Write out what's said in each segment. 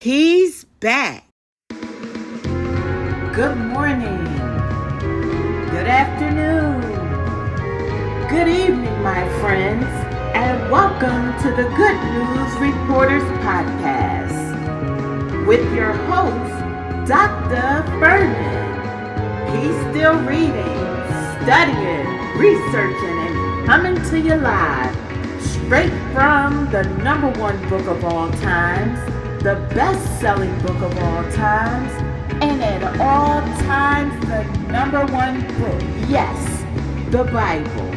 He's back. Good morning, good afternoon, good evening, my friends, and welcome to the Good News Reporters Podcast with your host, Dr. Ferman. He's still reading, studying, researching, and coming to you live straight from the number one book of all times, the best-selling book of all times, and at all times the number one book. Yes, the Bible.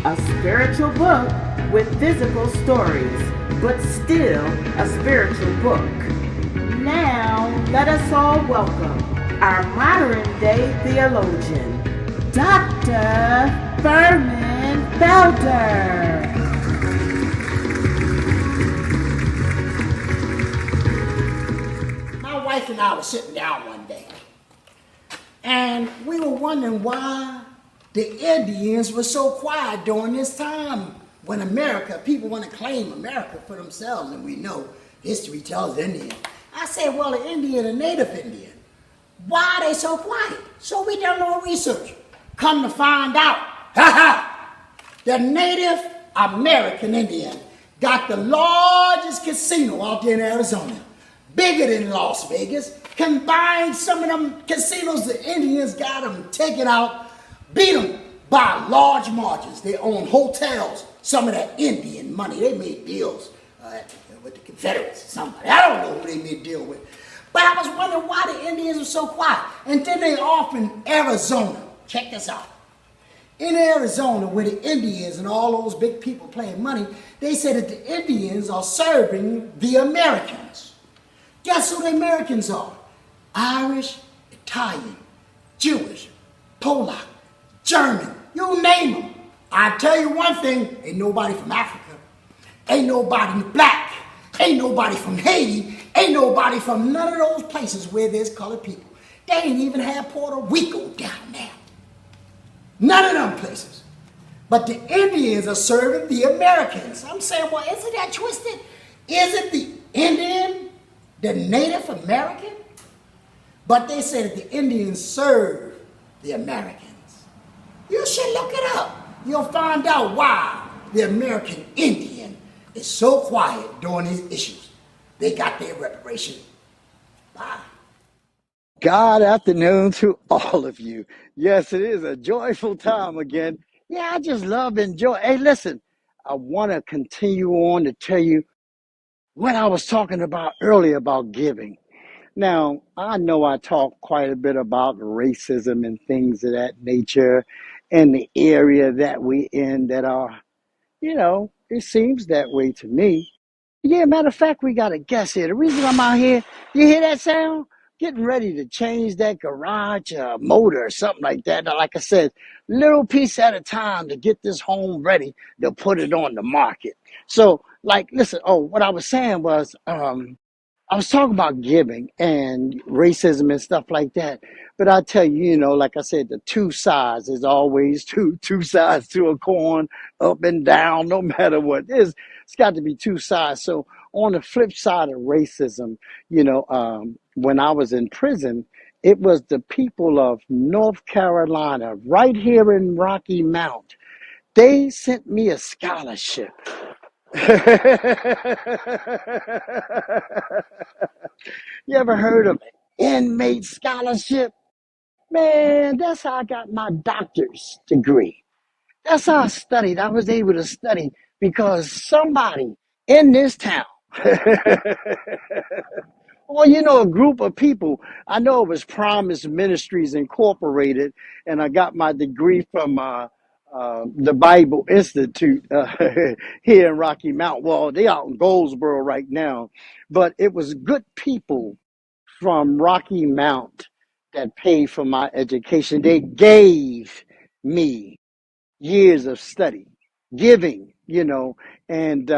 A spiritual book with physical stories, but still a spiritual book. Now, let us all welcome our modern-day theologian, Dr. Ferman Felder. My wife and I were sitting down one day, and we were wondering why the Indians were so quiet during this time when people want to claim America for themselves, and we know history tells Indian. I said, well, the Indian, a native Indian, why are they so quiet? So we done a little research. Come to find out, the Native American Indian got the largest casino out there in Arizona, bigger than Las Vegas. Combined some of them casinos, the Indians got them taken out, beat them by large margins. They own hotels, some of that Indian money. They made deals with the Confederates or somebody. I don't know who they made a deal with. But I was wondering why the Indians were so quiet. And then they off in Arizona. Check this out. In Arizona, where the Indians and all those big people playing money, they said that the Indians are serving the Americans. Guess who the Americans are? Irish, Italian, Jewish, Polak, German, you name them. I tell you one thing, ain't nobody from Africa, ain't nobody black, ain't nobody from Haiti, ain't nobody from none of those places where there's colored people. They ain't even have Puerto Rico down there. None of them places. But the Indians are serving the Americans. I'm saying, well, isn't that twisted? Isn't the Indian the Native American? But they say that the Indians serve the Americans. You should look it up. You'll find out why the American Indian is so quiet during these issues. They got their reparation. Bye. God afternoon to all of you. Yes, it is a joyful time again. Yeah, I just love enjoy. Hey, listen, I want to continue on to tell you what I was talking about earlier about giving. Now, I know I talk quite a bit about racism and things of that nature and the area that we in that are, it seems that way to me. Yeah, matter of fact, we got a guest here. The reason I'm out here, you hear that sound? Getting ready to change that garage motor or something like that. Now, like I said, little piece at a time to get this home ready to put it on the market. So, listen, what I was saying was, I was talking about giving and racism and stuff like that. But I tell you, like I said, the two sides is always two sides to a coin, up and down, no matter what. It's got to be two sides. So on the flip side of racism, when I was in prison, it was the people of North Carolina, right here in Rocky Mount. They sent me a scholarship. You ever heard of inmate scholarship? Man, that's how I got my doctor's degree. That's how I studied. I was able to study because somebody in this town, well, a group of people, I know it was Promise Ministries Incorporated, and I got my degree from the Bible Institute here in Rocky Mount. Well, they out in Goldsboro right now, but it was good people from Rocky Mount that paid for my education. They gave me years of study, giving, and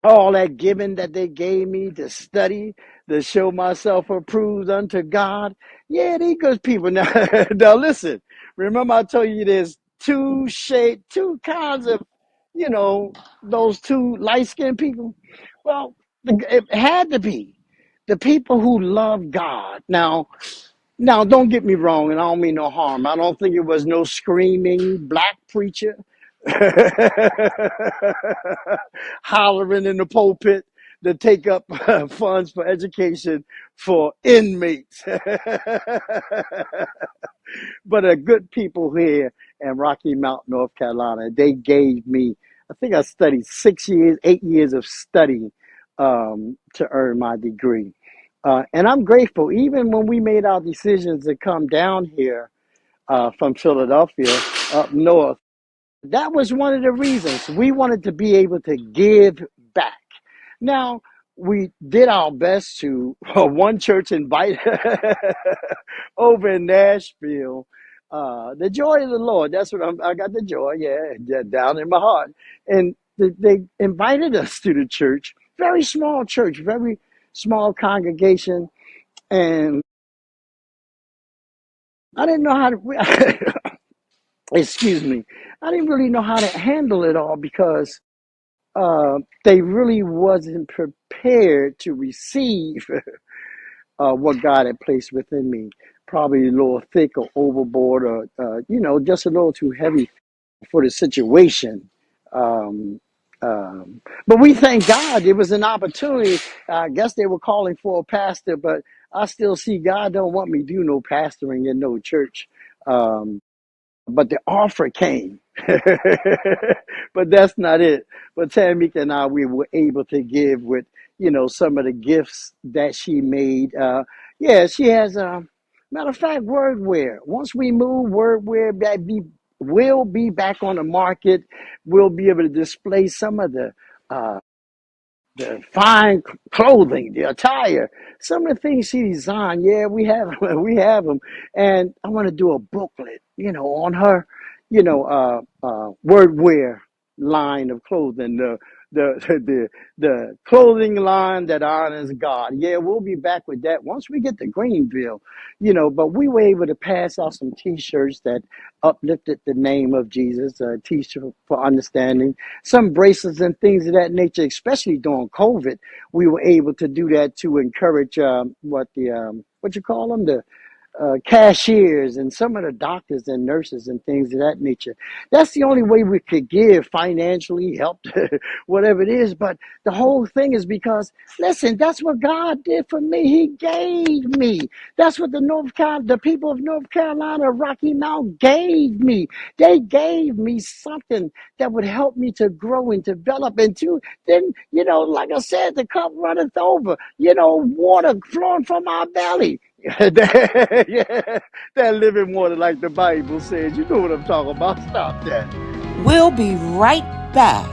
all that giving that they gave me to study, to show myself approved unto God. Yeah, they good people. Now listen, remember I told you there's two kinds of, those two light-skinned people? Well, it had to be. The people who love God. Now, don't get me wrong, and I don't mean no harm. I don't think it was no screaming black preacher hollering in the pulpit to take up funds for education for inmates. But a good people here in Rocky Mount, North Carolina, they gave me, I think I studied 6 years, 8 years of study to earn my degree. And I'm grateful, even when we made our decisions to come down here from Philadelphia up north, that was one of the reasons we wanted to be able to give back. Now, we did our best to, one church invite over in Nashville, the joy of the Lord. That's what I got the joy, yeah, down in my heart. And they invited us to the church, very small church, very small congregation. And I didn't know how to, excuse me, I didn't really know how to handle it all because they really wasn't prepared to receive what God had placed within me. Probably a little thick or overboard or, just a little too heavy for the situation. Um, but we thank God it was an opportunity. I guess they were calling for a pastor, but I still see God don't want me to do no pastoring in no church. But the offer came. But that's not it. But Tamika and I, we were able to give with, some of the gifts that she made. Yeah, she has, matter of fact, wordware. Once we move, wordware will be back on the market. We'll be able to display some of uh, the fine clothing, the attire, some of the things she designed. Yeah, we have we have them, and I want to do a booklet, on her, wordwear line of clothing, the clothing line that honors God. Yeah, we'll be back with that once we get to Greenville, But we were able to pass out some T-shirts that uplifted the name of Jesus, a T-shirt for understanding, some bracelets and things of that nature, especially during COVID. We were able to do that to encourage what you call them, the cashiers and some of the doctors and nurses and things of that nature. That's the only way we could give financially, help, whatever it is. But the whole thing is because, listen, that's what God did for me. He gave me. That's what the people of North Carolina, Rocky Mount gave me. They gave me something that would help me to grow and develop into. Then, like I said, the cup runneth over. Water flowing from our belly. Yeah, that living water, like the Bible says. You know what I'm talking about. Stop that. We'll be right back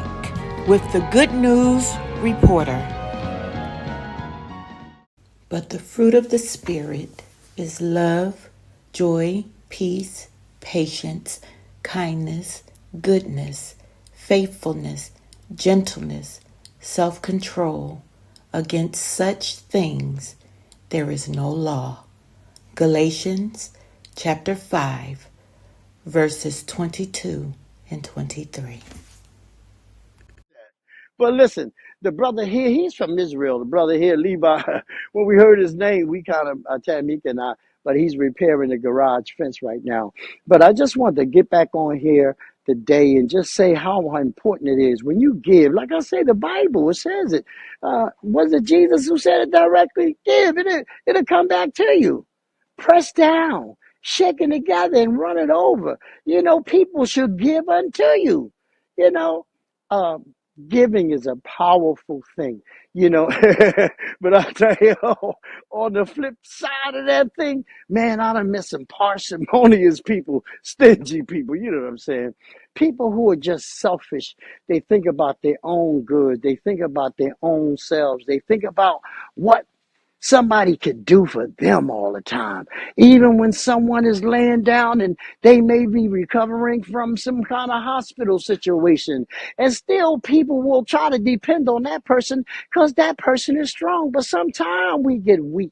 with the Good News Reporter. But the fruit of the Spirit is love, joy, peace, patience, kindness, goodness, faithfulness, gentleness, self-control. Against such things there is no law. Galatians chapter 5, verses 22 and 23. But listen, the brother here, he's from Israel. The brother here, Levi, when we heard his name, we kind of, Tamika and I, but he's repairing the garage fence right now. But I just wanted to get back on here today and just say how important it is when you give. Like I say, the Bible, it says it. Was it Jesus who said it directly? Give, it'll come back to you. Pressed down, shaken together, and run it over. People should give unto you. You know, um, Giving is a powerful thing, but I tell you, on the flip side of that thing, man, I done met some parsimonious people, stingy people, you know what I'm saying? People who are just selfish. They think about their own good. They think about their own selves. They think about what somebody could do for them all the time. Even when someone is laying down and they may be recovering from some kind of hospital situation. And still people will try to depend on that person because that person is strong. But sometimes we get weak.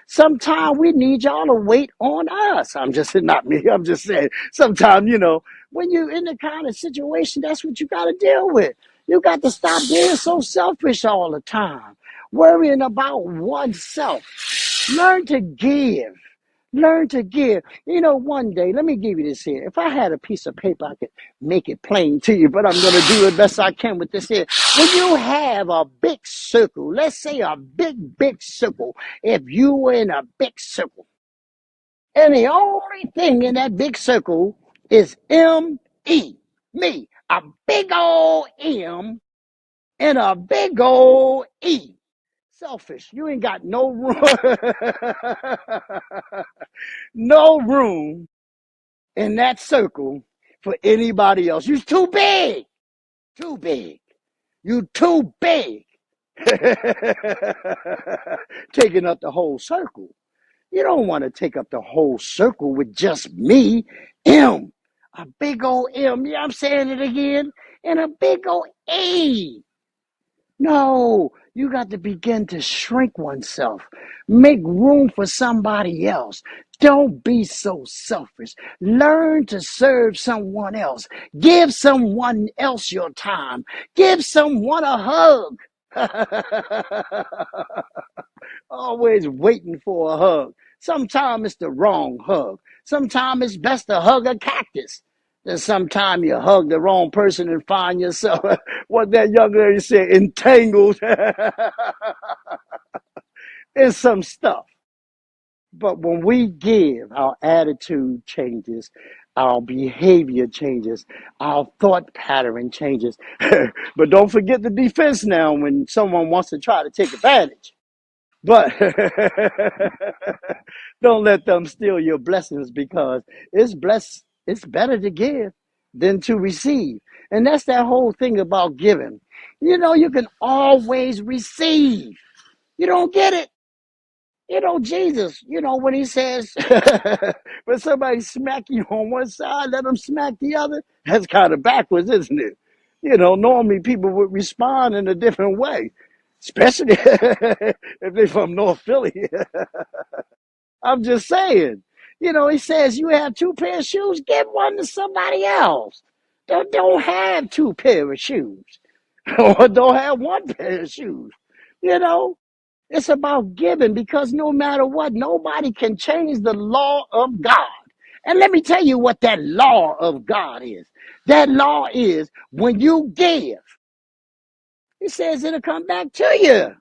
Sometimes we need y'all to wait on us. I'm just not me. I'm just saying sometimes, when you're in the kind of situation, that's what you got to deal with. You got to stop being so selfish all the time. worrying about oneself. Learn to give. Learn to give. One day, let me give you this here. If I had a piece of paper, I could make it plain to you, but I'm going to do the best I can with this here. When you have a big circle, let's say a big, big circle, if you were in a big circle, and the only thing in that big circle is M-E, me, a big old M and a big old E. Selfish. You ain't got no room, no room in that circle for anybody else. You're too big. Too big. You too big. Taking up the whole circle. You don't want to take up the whole circle with just me, M. A big old M. Yeah, I'm saying it again. And a big old A. No, you got to begin to shrink oneself. Make room for somebody else. Don't be so selfish. Learn to serve someone else. Give someone else your time. Give someone a hug. Always waiting for a hug. Sometimes it's the wrong hug. Sometimes it's best to hug a cactus. Then sometimes you hug the wrong person and find yourself, what that young lady said, entangled in some stuff. But when we give, our attitude changes, our behavior changes, our thought pattern changes. But don't forget the defense now when someone wants to try to take advantage. But don't let them steal your blessings because it's better to give than to receive. And that's that whole thing about giving. You can always receive. You don't get it. Jesus, when he says, when somebody smack you on one side, let them smack the other, that's kind of backwards, isn't it? Normally people would respond in a different way, especially if they're from North Philly. I'm just saying. He says you have two pair of shoes, give one to somebody else. Don't have two pair of shoes. Or don't have one pair of shoes. You know, it's about giving because no matter what, nobody can change the law of God. And let me tell you what that law of God is. That law is when you give, he says it'll come back to you.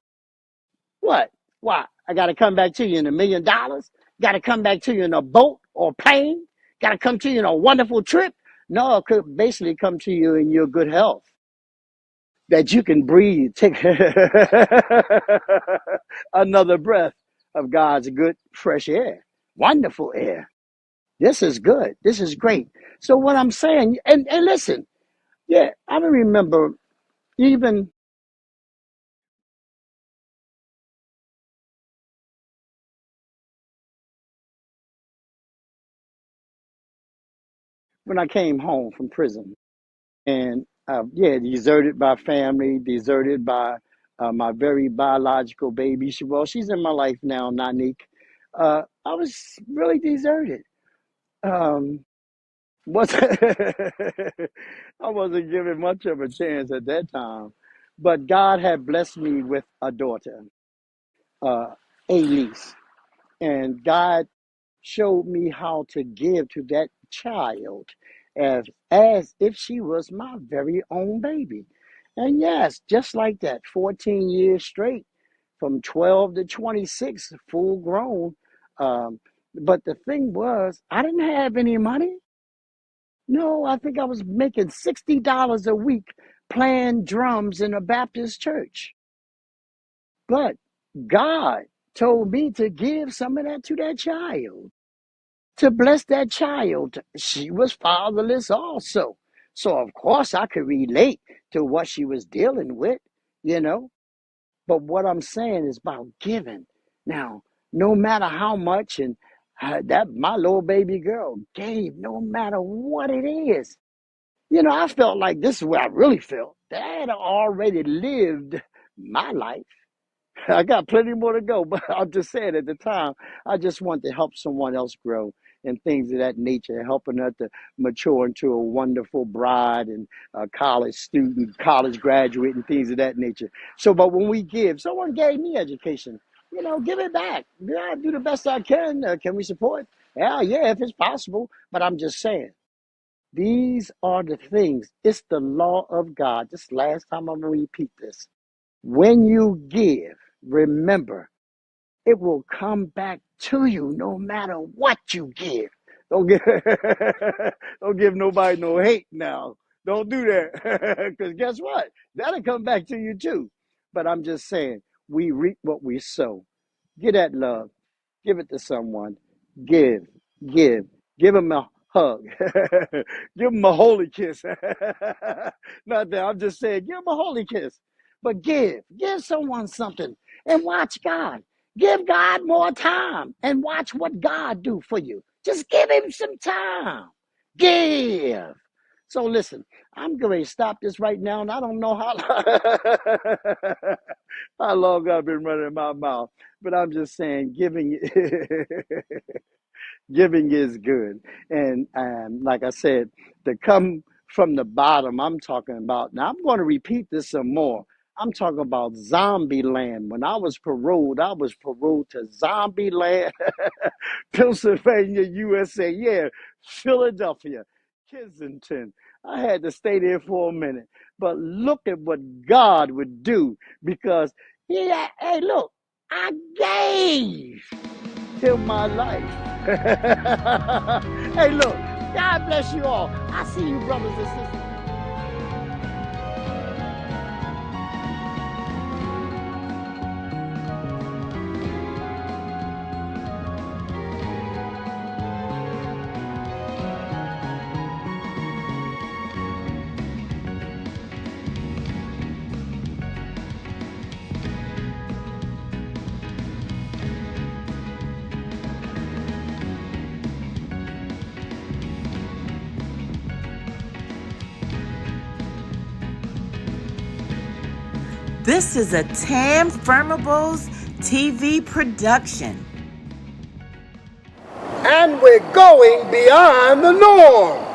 What? Why? I got to come back to you in $1,000,000? Got to come back to you in a boat or plane? Got to come to you in a wonderful trip? No, it could basically come to you in your good health. That you can breathe, take another breath of God's good, fresh air. Wonderful air. This is good. This is great. So what I'm saying, and listen, yeah, I remember even when I came home from prison. And yeah, deserted by family, deserted by my very biological baby. She's in my life now, Nanique. I was really deserted. Um, was I wasn't given much of a chance at that time, but God had blessed me with a daughter, uh, a niece, and God showed me how to give to that child as if she was my very own baby. And yes, just like that, 14 years straight, from 12 to 26, full grown. Um, but the thing was, I didn't have any money. No, I think I was making $60 a week playing drums in a Baptist church. But God told me to give some of that to that child, to bless that child. She was fatherless also. So, of course, I could relate to what she was dealing with, you know. But what I'm saying is about giving. Now, no matter how much, and that my little baby girl gave, no matter what it is. I felt like this is where I really felt. That I had already lived my life. I got plenty more to go, but I'm just saying at the time, I just want to help someone else grow. and things of that nature, helping her to mature into a wonderful bride and a college student, college graduate, and things of that nature. So, but when we give, someone gave me education, give it back. Yeah, I do the best I can. Can we support? Yeah, if it's possible. But I'm just saying, these are the things. It's the law of God. This last time I'm going to repeat this. When you give, remember, it will come back to you no matter what you give. Don't give, don't give nobody no hate now. Don't do that. Because guess what? That'll come back to you too. But I'm just saying, we reap what we sow. Get that love. Give it to someone. Give, give, give them a hug. Give them a holy kiss. Not that I'm just saying, give them a holy kiss. But give someone something and watch God. Give God more time and watch what God do for you. Just give him some time. Give. So listen, I'm going to stop this right now, and I don't know how long I've been running my mouth, but I'm just saying, giving is good. And like I said, to come from the bottom, I'm talking about, now I'm going to repeat this some more. I'm talking about zombie land. When I was paroled to zombie land, Pennsylvania, USA, yeah, Philadelphia, Kensington. I had to stay there for a minute. But look at what God would do because, hey, look, I gave him my life. Hey, look, God bless you all. I see you, brothers and sisters. This is a Tam Fermables TV production. And we're going beyond the norm.